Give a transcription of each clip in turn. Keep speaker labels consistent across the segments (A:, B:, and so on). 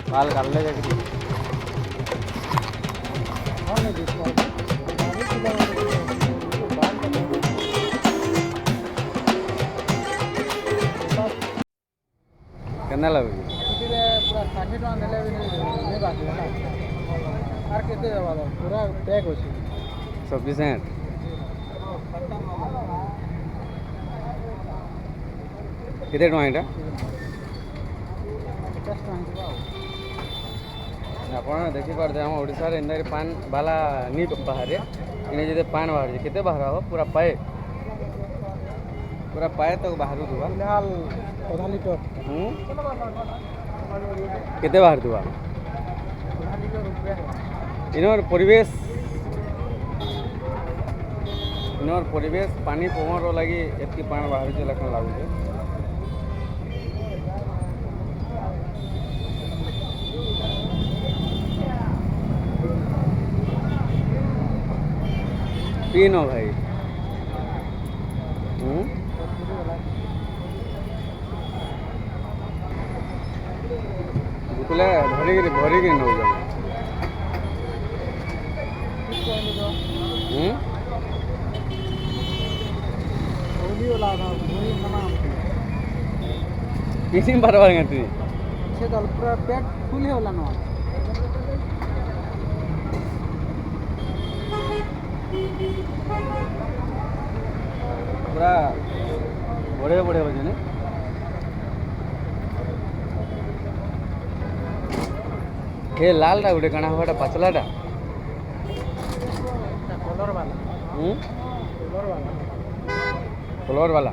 A: बाल काटले जाकरी केना लगुଛି
B: पूरा 60 टका नेले भी नहीं बाकी है ना आर केते देबा पूरा पैक होची
A: सफिशिएंट केते टଙ୍କା एटा
B: 50 टका
A: ଆପଣ ଦେଖିପାରୁଥିବେ ଆମ ଓଡ଼ିଶାରେ ଏନ୍ତାରେ ପାନ୍ ବାଲା ନି ବାହାରେ ଇନେ ଯଦି ପାନ୍ ବାହାରୁଛି କେତେ ବାହାର ହବ ପୁରା ପାଏ ତ ବାହାରୁଥିବା
B: फिलहाल आधा लीटर
A: କେତେ ବାହାରୁଥିବା
B: आधा लीटर रुपया है
A: ଇନର ପରିବେଶ ପାନି ପବନର ଲାଗି ଏତିକି ପାଣି ବାହାରୁଛି ଲେଖା ଲାଗୁଛି ପିନ ଭାଇ ବୁତଲେ ଭରିକିରି ନଉଛ
B: होली वाला था होली मना
A: किसी बार गंती
B: से तो पूरा पेट फुल है वाला ना
A: पूरा बड़े बड़े बजे ने हे लाल टा गोटे काना हवाटा पतलाटा
B: कलर वाला
A: कलर वाला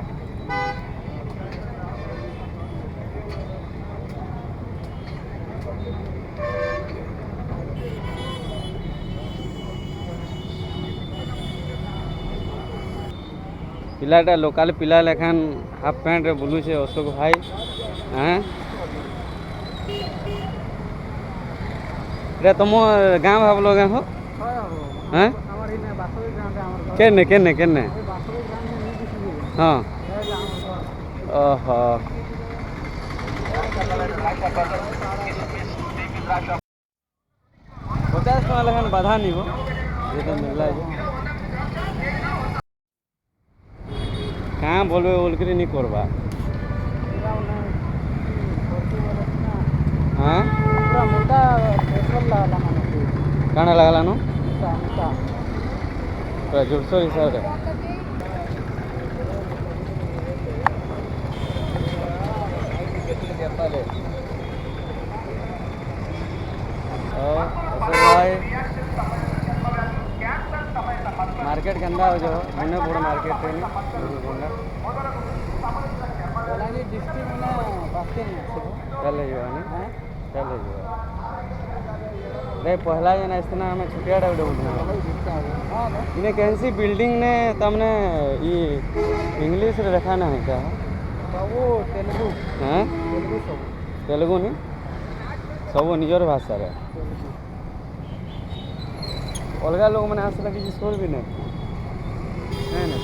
A: पिलाटा लोकल पिला लेखान हाफ पैंट रे बुलुछे अशोक भाई हैं रे तुम गाँव भावलो गाँ हो हैं
B: हमारे इने बासुरी ग्राम रे हमर
A: केने केने केने
B: बासुरी ग्राम में नहीं दिखी
A: हाँ
B: है
A: ओहो 50 टका लेखान बाधा नहीं हो ये तो मिलला है कहाँ बोलबे बोलकरी नहीं करबा हाँ
B: पूरा मोटा पेट्रोल लागला माने
A: काना लागला नो
B: मोटा
A: पूरा जोरसोर हिसाब रे भाई मार्केट गंदा हो जाओ मुन्ने बड़ा मार्केट है ना
B: बलांगीर डिस्ट्रिक्ट में बास्ते नहीं आसे
A: चले जाओ ना चले जाओ रे पहला जना इतना हमें छुटिया डाउट बोलना
B: हां
A: इन्हें कैसी बिल्डिंग ने तमने ये इंग्लिश रे रखा ना है क्या
B: वो तेलुगु
A: हैं
B: तेलुगु सब
A: तेलुगु नहीं सब निजर भाषा रे अलगा लोग मैंने आसला कि स्कूल भी नहीं नहीं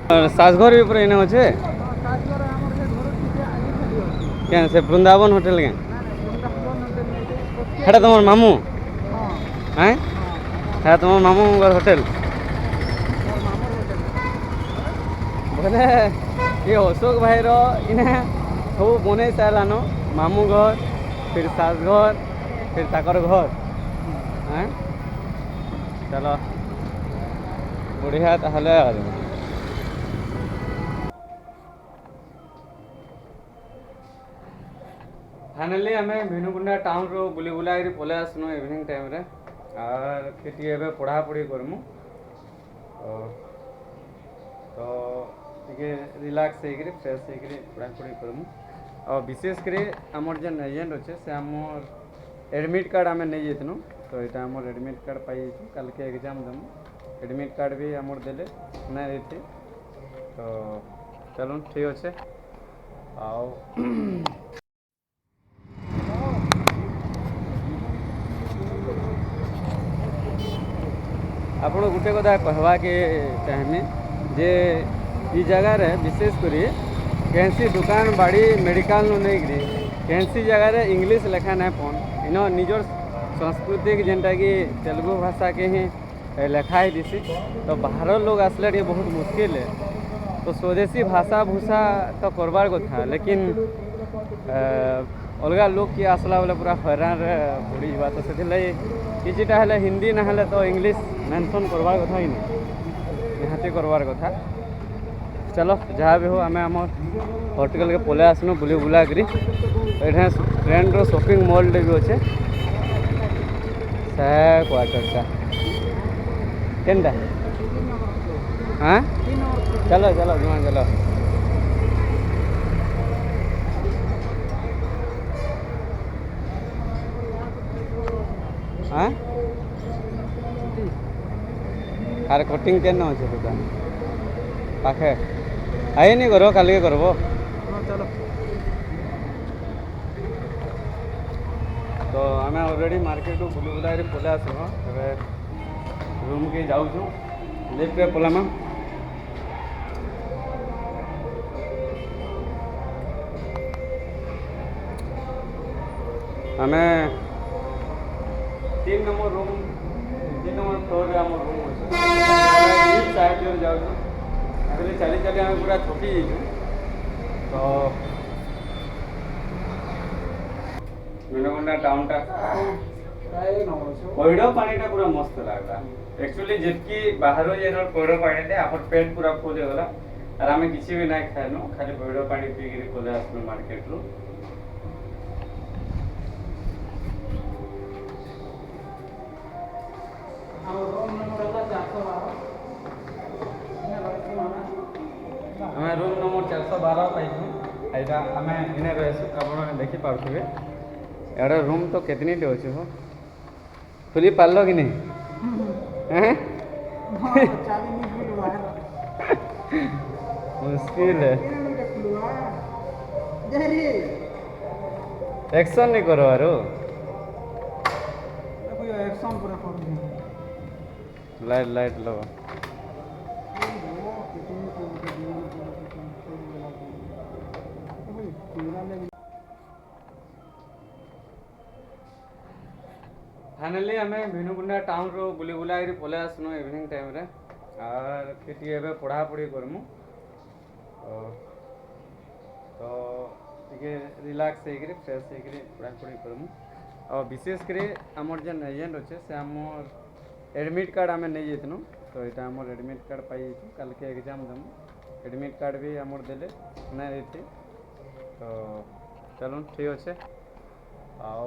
A: तो सासघर भी पूरा इने अच्छे
B: सासघर हमर के घर के आगे खाली होची
A: क्या से वृंदावन होटल के
B: ना वृंदावन होटल में
A: हेटा तुम्हार मामू
B: हां
A: हैं है तुम्हार मामू होटल बोले ये अशोक भाई रो इने सब बने सारानो मामू घर फिर सासघर फिर ताकर घर हैं चलो बढ़िया ताहले फाइनली आम भिनुकुंडा टाउन रो बुली बुला पलि आसनु इवनिंग टाइम रे और किटी एबे पढ़ापढ़ी करमु तो टिके रिलैक्स होकर फ्रेश होकर पढ़ापढ़ी करमु और विशेषकर आमर जेन एजेंट अच्छे से आमर एडमिट कार्ड आम नहीं जाइनु तो यहाँ आम एडमिट कार्ड पाई कल के एग्जाम देमु एडमिट कार्ड भी आमर देले ना देते तो चलो ठीक अच्छे आओ आप गोटे कथा कहवा के चाहमी जे ई जगार विशेषकर कैसी दुकान बाड़ी मेडिकल नहीं कैंसी जगह इंग्लिश लेखा ना पन इन निजर सांस्कृतिक जेनटा कि तेलुगु भाषा के ही लेखा ही दिसी तो बाहर लोग आसले ये बहुत मुश्किल है। तो स्वदेशी भाषा भूषा तो करवार कथा लेकिन अलग लोग किए आसला बेले पूरा हैरान पड़ी जावा तो से किछिटा हेले हिंदी ना हेले तो इंग्लिश मेंशन करवार कथा ही नहीं निहाती करवार कथा। चलो जहाँ भी हो आम आम होटल के पलि आसनु बुली बुला करी ये ट्रेंड रो शॉपिंग मॉल भी अच्छे से क्वार्टरटा केनटा हाँ चलो चलो जुमा चलो हाँ आर कटिंग केन अच्छे दुकान पाखे आई नहीं करो काल के करबो
B: चलो
A: तो आम ऑलरेडी मार्केट बुली बुला पलि आसु रूम के जाऊँ लिफ्ट रे पलामा आम 3 नंबर रूम 3 नंबर फ्लोर रे आम रूम अच्छे साइड जाऊँ चली चली आम पूरा थकी तो मीनगुंडा टाउन टा पैड़ पानी पूरा मस्त लगला एक्चुअली जितकी बाहर जाए पैड़ पानी थे आप पेट पूरा फुल होगा और आम किसी भी ना खाएनु खाली पैड़ पानी पीक पलि आसलु मार्केट रू आम रूम नंबर 412 पाइछु एटा आम इने रहीसु आप देखी पारे एड़ा रूम तो कितनी टे अच्छे हो खुली पार्ल कि नहीं मुश्किल है एक्शन नहीं करो यारो लाइट लाइट लो फाइनाली आम भिनुकुंडा टाउन रो बुली बुला पलि आसनु इवनिंग टाइम रे और किटी एबे पढ़ापढ़ी करमु तो टिके रिलैक्स होकर फ्रेश होकर पढ़ापढ़ी करमु और विशेषकर आमर जेन एजेंट अच्छे से आमर एडमिट कार्ड आम नहीं जाइनु तो यहाँ आमर एडमिट कार्ड पाई कल के एग्जाम देमु एडमिट कार्ड भी आमर देले ना देती तो चलो ठीक अच्छे आओ